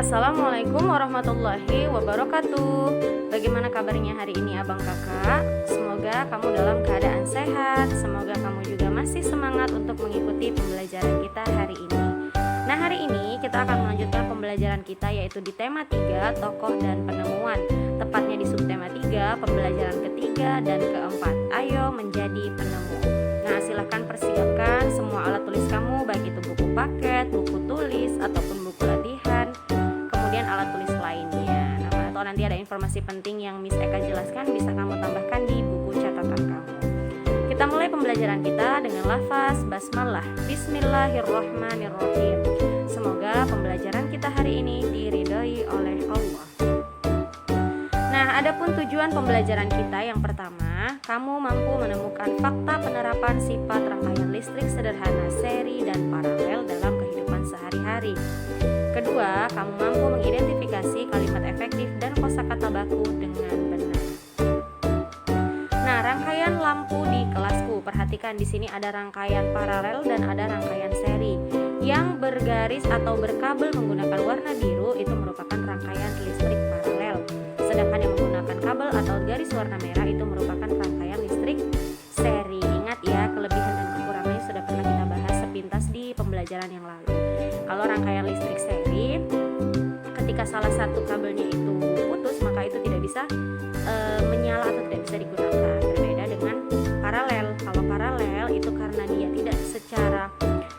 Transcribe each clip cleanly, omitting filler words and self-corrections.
Assalamualaikum warahmatullahi wabarakatuh. Bagaimana kabarnya hari ini abang kakak? Semoga kamu dalam keadaan sehat. Semoga kamu juga masih semangat untuk mengikuti pembelajaran kita hari ini. Nah, hari ini kita akan melanjutkan pembelajaran kita, yaitu di tema 3, tokoh dan penemuan. Tepatnya di subtema 3, pembelajaran ketiga dan keempat. Ayo menjadi penemu. Nah, silahkan persiapkan semua alat tulis kamu, baik itu buku paket, buku tulis, ataupun buku latihan, kemudian alat tulis lainnya. Nah, atau nanti ada informasi penting yang Miss Eka jelaskan, bisa kamu tambahkan di buku catatan kamu. Kita mulai pembelajaran kita dengan lafaz basmalah. Bismillahirrahmanirrahim. Semoga pembelajaran kita hari ini diridhoi oleh Allah. Nah, adapun tujuan pembelajaran kita yang pertama, kamu mampu menemukan fakta penerapan sifat rangkaian listrik sederhana, seri, dan paralel dalam kehidupan sehari-hari. Kedua, kamu mampu mengidentifikasi kalimat efektif dan kosakata baku dengan benar. Nah, rangkaian lampu di kelasku. Perhatikan di sini ada rangkaian paralel dan ada rangkaian seri. Yang bergaris atau berkabel menggunakan warna biru itu merupakan rangkaian listrik paralel. Sedangkan yang menggunakan kabel atau garis warna merah itu merupakan rangkaian listrik seri. Ingat ya, kelebihan dan kekurangannya sudah pernah kita bahas sepintas di pembelajaran yang lalu. Kalau rangkaian listrik seri, ketika salah satu kabelnya itu putus, maka itu tidak bisa menyala atau tidak bisa digunakan. Berbeda dengan paralel. Kalau paralel itu karena dia tidak secara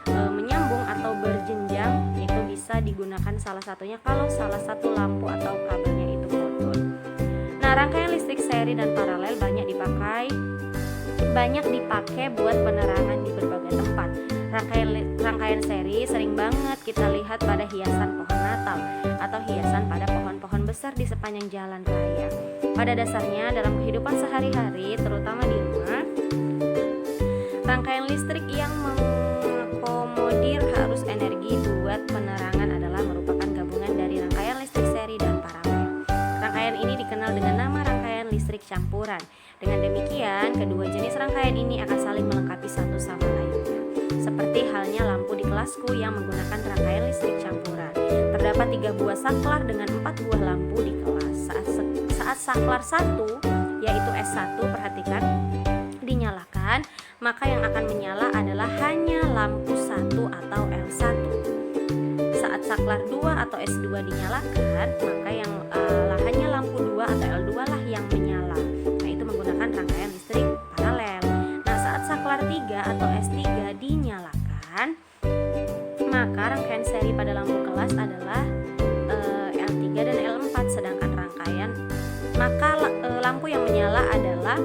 menyambung atau berjenjang, itu bisa digunakan salah satunya kalau salah satu lampu atau kabelnya itu putus. Nah, rangkaian listrik seri dan paralel banyak dipakai buat penerangan di berbagai tempat. Rangkaian seri sering banget kita lihat pada hiasan pohon Natal atau hiasan pada pohon-pohon besar di sepanjang jalan raya. Pada dasarnya dalam kehidupan sehari-hari, terutama di rumah, rangkaian listrik yang mengakomodir arus energi buat penerangan adalah merupakan gabungan dari rangkaian listrik seri dan paralel. Rangkaian ini dikenal dengan nama rangkaian listrik campuran. Dengan demikian, kedua jenis rangkaian ini akan saling melengkapi satu sama lainnya. Seperti halnya lampu di kelasku yang menggunakan rangkaian listrik campuran. Terdapat 3 buah saklar dengan 4 buah lampu di kelas. Saat saklar 1, yaitu S1, perhatikan, dinyalakan, maka yang akan menyala adalah hanya lampu 1 atau L1. Saat saklar 2 atau S2 dinyalakan, maka yang hanya lampu 2 atau L2 lah yang menyala. Nah, itu menggunakan rangkaian listrik paralel. Nah, saat saklar 3 atau S3 dinyalakan, maka rangkaian seri pada lampu kelas adalah L3 dan L4, sedangkan lampu yang menyala adalah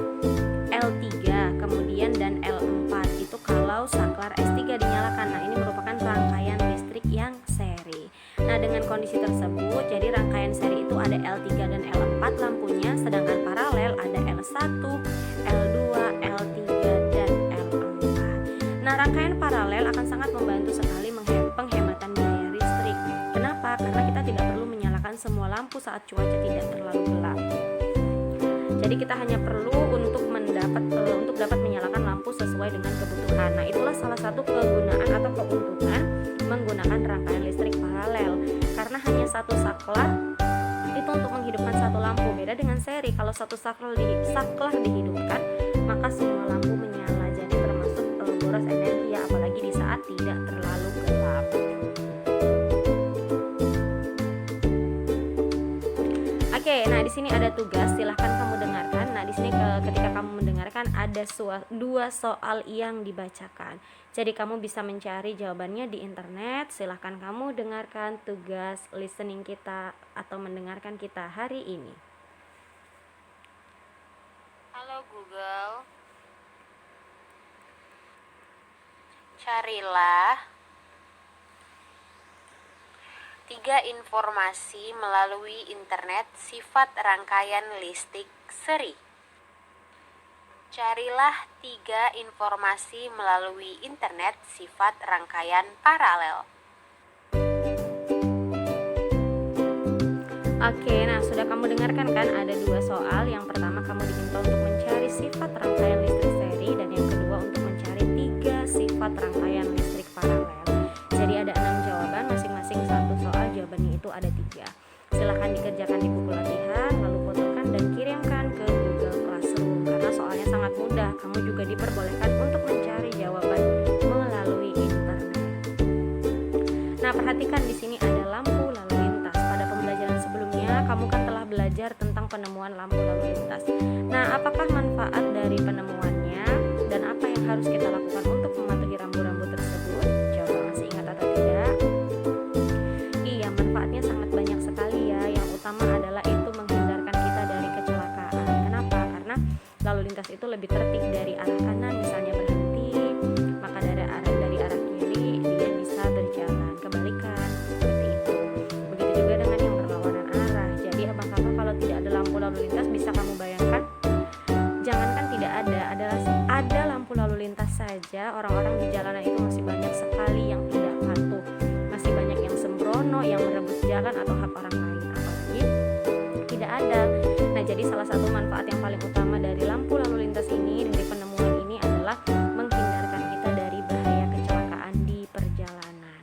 L3 kemudian dan L4. Itu kalau saklar S3 dinyalakan. Nah, ini merupakan rangkaian listrik yang seri. Nah, dengan kondisi tersebut, jadi rangkaian seri itu ada L3 dan L4 lampunya, sedangkan paralel ada L1, L2, L3, dan L4. Nah, rangkaian paralel akan sangat membantu sekali penghematan biaya listrik. Kenapa? Karena kita tidak perlu menyalakan semua lampu saat cuaca tidak terlalu gelap. Jadi kita hanya perlu untuk dapat menyalakan lampu sesuai dengan kebutuhan. Nah, itulah salah satu kegunaan atau keuntungan menggunakan rangkaian listrik paralel. Karena hanya satu saklar itu untuk menghidupkan satu lampu. Beda dengan seri, kalau satu saklar dihidupkan, maka semua lampu menyala. Jadi termasuk boros energi ya, apalagi di saat tidak terlalu gelap. Oke, nah di sini ada tugas, silahkan kamu dengarkan. Nah, di sini ketika kamu mendengarkan ada 2 soal yang dibacakan. Jadi kamu bisa mencari jawabannya di internet. Silahkan kamu dengarkan tugas listening kita atau mendengarkan kita hari ini. Halo Google, carilah 3 informasi melalui internet sifat rangkaian listrik seri. Carilah 3 informasi melalui internet sifat rangkaian paralel. Oke, nah sudah kamu dengarkan kan, ada 2 soal. Yang pertama kamu diminta untuk mencari sifat rangkaian listrik seri, dan yang kedua untuk mencari 3 sifat rangkaian listrik paralel. Jadi ada 6 jawaban, masing-masing satu soal jawabannya itu ada 3. Silahkan dikerjakan di buku latihan, lalu fotokan dan kirimkan ke Google Classroom. Karena soalnya sangat mudah, kamu juga diperbolehkan untuk mencari jawaban melalui internet. Nah, perhatikan di sini ada lampu lalu lintas. Pada pembelajaran sebelumnya, kamu kan telah belajar tentang penemuan lampu lalu lintas. Nah, apakah manfaat dari penemuannya dan apa yang harus kita lakukan untuk mematuhi rambu-rambu tersebut? Coba masih ingat atau tidak? Iya, manfaatnya sangat banyak sekali ya. Yang utama adalah itu menghindarkan kita dari kecelakaan. Kenapa? Karena lalu lintas itu lebih tertib. Dari arah kanan misalnya berhenti, maka dari arah kiri dia bisa berjalan kebalikan, seperti itu. Begitu juga dengan yang berlawanan arah. Jadi abang kakak kalau tidak ada lampu lalu lintas, bisa kamu bayangkan, jangankan tidak ada lampu lalu lintas saja, orang-orang di jalanan itu masih banyak sekali yang tidak patuh, masih banyak yang sembrono, yang merebut jalan atau hak orang lain, apalagi tidak ada. Nah, jadi salah satu manfaat yang paling utama dari lampu lalu lintas ini, dari penemuan ini adalah menghindarkan kita dari bahaya kecelakaan di perjalanan.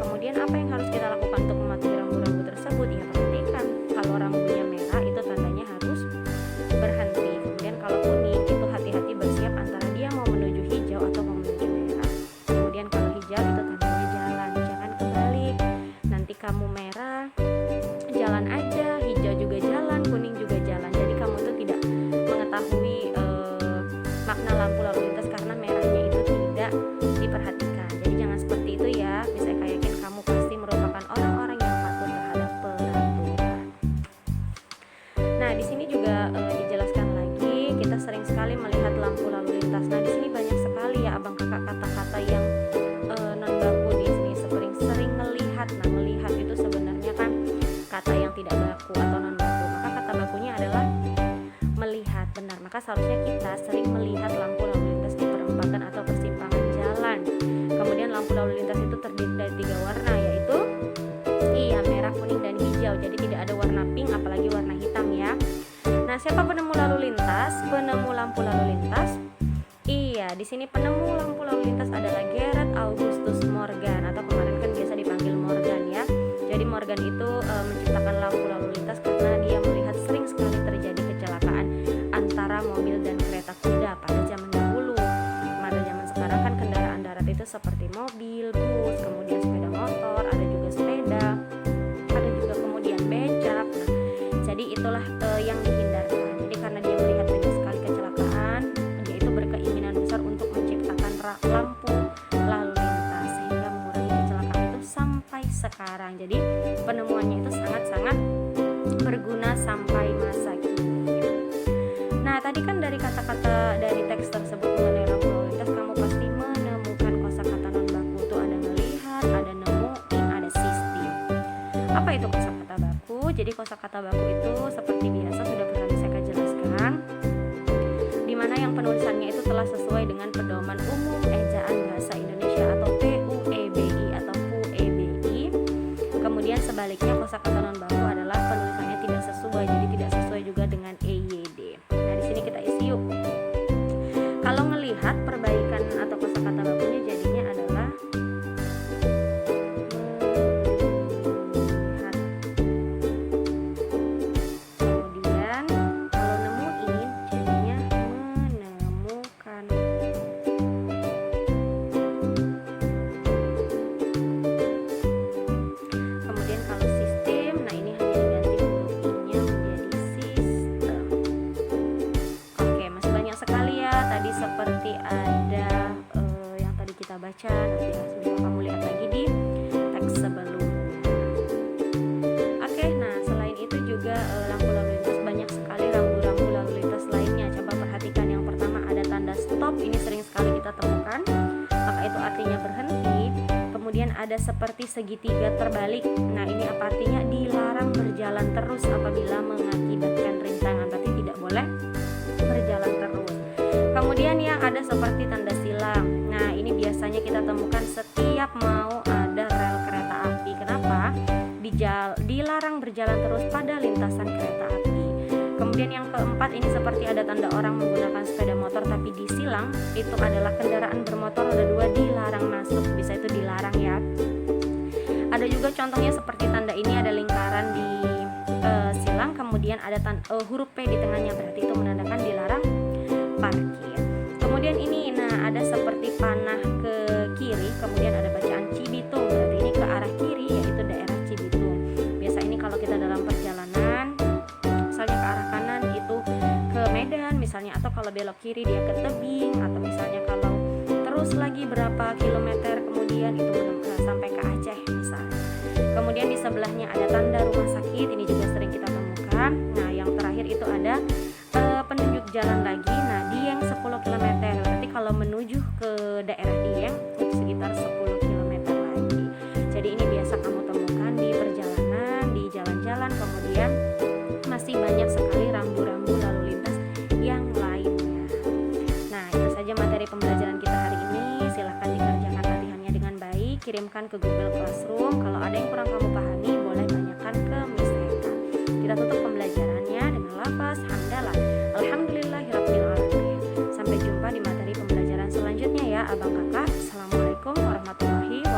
Kemudian apa yang harus kita lakukan untuk mematuhi rambu-rambu tersebut? Ya, perhatikan, kalau rambunya merah itu tandanya harus berhenti. Kemudian kalau kuning itu hati-hati, bersiap antara dia mau menuju hijau atau mau menuju merah. Kemudian kalau hijau itu tandanya jalan, jangan kebalik. Nanti kamu merah jalan aja, hijau juga jalan, kuning juga jalan. Jadi kamu tuh tidak mengetahui makna lampu lalu lintas karena merahnya itu tidak diperhatikan. Jadi jangan seperti itu ya. Bisa saya yakin kamu pasti merupakan orang-orang yang patuh terhadap peraturan. Nah, di sini juga dijelaskan lagi, kita sering sekali melihat lampu lalu lintas. Nah, di sini banyak sekali ya abang kakak kata-kata yang non baku di sini, sering melihat. Nah, melihat itu sebenarnya kan kata yang tidak baku atau non baku. Maka kata bakunya adalah melihat, benar. Maka seharusnya kita sering melihat lampu lalu lintas di perempatan atau persimpangan jalan. Kemudian lampu lalu lintas itu terdiri dari 3 warna, yaitu merah, kuning, dan hijau. Jadi tidak ada warna pink apalagi warna hitam ya. Nah, siapa penemu lalu lintas? Penemu lampu lalu lintas? Iya, di sini penemu lampu lalu lintas adalah Gerard Augustus Morgan, atau kemarin kan biasa dipanggil Morgan ya. Jadi Morgan itu menciptakan lampu lalu lintas karena dia melihat sering sekali terjadi kecelakaan antara mobil dan kereta kuda pada zaman dahulu. Pada zaman sekarang kan kendaraan darat itu seperti mobil, bus, kemudian sepeda motor, ada juga sepeda, ada juga kemudian becak. Nah, jadi itulah yang dihindarkan. Jadi karena dia melihat banyak sekali kecelakaan, dia itu berkeinginan besar untuk menciptakan lampu lalu lintas sehingga mengurangi kecelakaan itu sampai sekarang. Jadi penemuannya itu sangat-sangat berguna sampai masa kini. Nah, tadi kan dari kata-kata dari teks tersebut mengenai lampu lalu lintas, kamu pasti menemukan kosakata non baku. Itu ada melihat, ada nemuin, ada sistem. Apa itu kosakata baku? Jadi kosakata baku itu seperti biasa sudah pernah saya jelaskan, di mana yang penulisannya itu telah sesuai dengan pedoman umum ejaan bahasa Indonesia atau PUEBI atau PUEBI. Kemudian sebaliknya kosakata non baku adalah penulisannya tidak sesuai, jadi tidak sesuai juga dengan EYD. Nah, di sini kita isi yuk. Kalau melihat perbaikan atau kosakata bakunya jadinya adalah melihat. Kemudian kalau nemuin jadinya menemukan. Kemudian kalau sistem, nah ini hanya diganti huruf I-nya menjadi sistem. Oke, masih banyak sekali ya. Tadi seperti ada yang tadi kita baca, nanti bisa kamu lihat lagi di teks sebelumnya. Oke, nah selain itu juga lampu lalu lintas banyak sekali rambu-rambu lalu lintas lainnya. Coba perhatikan, yang pertama ada tanda stop, ini sering sekali kita temukan, maka itu artinya berhenti. Kemudian ada seperti segitiga terbalik. Nah, ini apa artinya? Dilarang berjalan terus apabila mengakibatkan rintangan, berarti tidak boleh berjalan terus. Kemudian yang ada seperti tanda silang. Nah, ini biasanya kita temukan setiap mau ada rel kereta api. Kenapa? Dilarang berjalan terus pada lintasan kereta api. Kemudian yang keempat ini seperti ada tanda orang menggunakan sepeda motor tapi disilang, itu adalah kendaraan bermotor roda 2 dilarang masuk, bisa itu dilarang ya. Ada juga juga contohnya seperti tanda ini, ada lingkaran di silang, kemudian ada huruf P di tengahnya, berarti itu menandakan dilarang parkir. Kemudian ini, nah ada seperti panah ke kiri, kemudian ada bacaan Cibitung, berarti ini ke arah kiri, yaitu daerah Cibitung. Biasa ini kalau kita dalam perjalanan, misalnya ke arah kanan itu ke Medan misalnya, atau kalau belok kiri dia ke Tebing, atau misalnya kalau terus lagi berapa kilometer kemudian itu sampai ke Aceh misalnya. Kemudian di sebelahnya ada tanda rumah sakit, ini juga sering kita temukan. Nah yang terakhir itu ada penunjuk jalan lagi, nah Dieng 10 km, berarti kalau menuju ke daerah Dieng itu sekitar 10 km lagi. Jadi ini biasa kamu temukan di perjalanan, di jalan-jalan, kemudian masih banyak sekali rambu-rambu lalu lintas yang lainnya. Nah itu saja materi pembelajaran kita hari ini. Silahkan dikerjakan latihannya dengan baik, kirimkan ke Google Classroom. Kalau ada yang kurang kamu pahami, boleh tanyakan ke Miss Eka. Kita tutup pembelajarannya dengan lafaz hamdalah alhamdulillahirrabbilalamin. Sampai jumpa di materi pembelajaran selanjutnya ya abang kakak. Assalamualaikum warahmatullahi wabarakatuh.